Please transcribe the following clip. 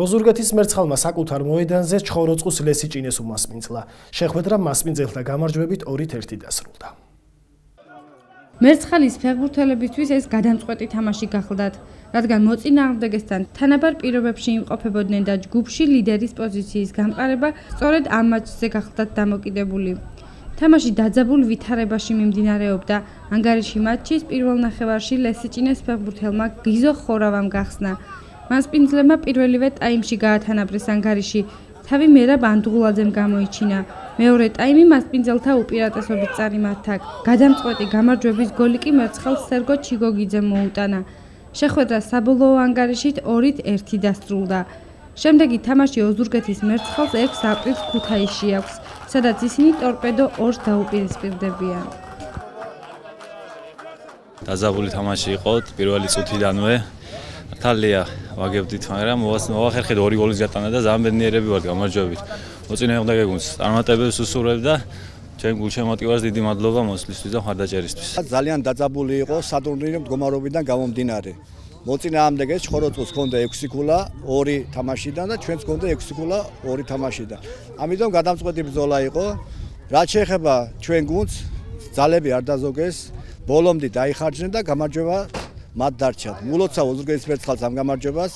ოზურგეთის მერცხალმა საკუთარ მოედანზე ჩხოროწყუს ლესიჭინეს უმასპინძლა. შეხვედრა მასპინძელთა გამარჯვებით 2-1 დასრულდა. მერცხალის ფეხბურთელებისთვის ეს გადამწყვეტი თამაში გახლდათ, რადგან მოწინააღმდეგესთან თანაბარ პირობებში იმყოფებოდნენ და ჯგუფში ლიდერის პოზიციის გამყარება სწორედ ამ მატჩზე გახლდათ დამოკიდებული. თამაში დაძაბულ ვითარებაში მიმდინარეობდა. ანგარიში მატჩის პირველ ნახევარში ლესიჭინეს ფეხბურთელმა გიზო ხორავამ გახსნა. მასპინძლებმა პირველივე ტაიმში გაათანაბრეს ანგარიში. თავი მერაბ ანდღულაძემ გამოიჩინა. მეორე ტაიმი მასპინძელთა უპირატესობით წარიმართა. გადამწყვეტი გამარჯვების გოლი კი მერცხალს სერგო ჩიგოგიძემ მოუტანა. შეხვედრა საბოლოო ანგარიშით 2-1 დასრულდა. შემდეგი თამაში ოზურგეთის მერცხალს 6 აპრილს ქუთაისში აქვს, სადაც ისინი ტორპედო 2-ს დაუპირისპირდებიან. დაძაბული თამაში იყო პირველი წუთიდანვე. თალია ვაგებდით, მაგრამ მოვახერხეთ 2 გოლის გატანა და ძალიან ბედნიერები ვართ გამარჯვებით. მოწინააღმდეგე გუნდს წარმატებებს უსურვებ და ჩვენ გულშემატკივარს დიდი მადლობა მოსვლისთვის და მხარდაჭერისთვის. ძალიან დაძაბული იყო სატურნირო მდგომარეობიდან გამომდინარე. მოწინააღმდეგეს ჩხოროწყუს ჰქონდა 6 ქულა 2 თამაშიდან და ჩვენს ჰქონდა 6 ქულა 2 თამაშიდან. ამიტომ გადამწყვეტი ბრძოლა იყო. რაც შეეხება ჩვენ გუნდს, ძალები არ დაზოგეს, ბოლომდე დაიხარჯნენ და გამარჯვება მათ დარჩათ. მულოცავ ოზურგეთის მერცხალს ამ გამარჯვებას.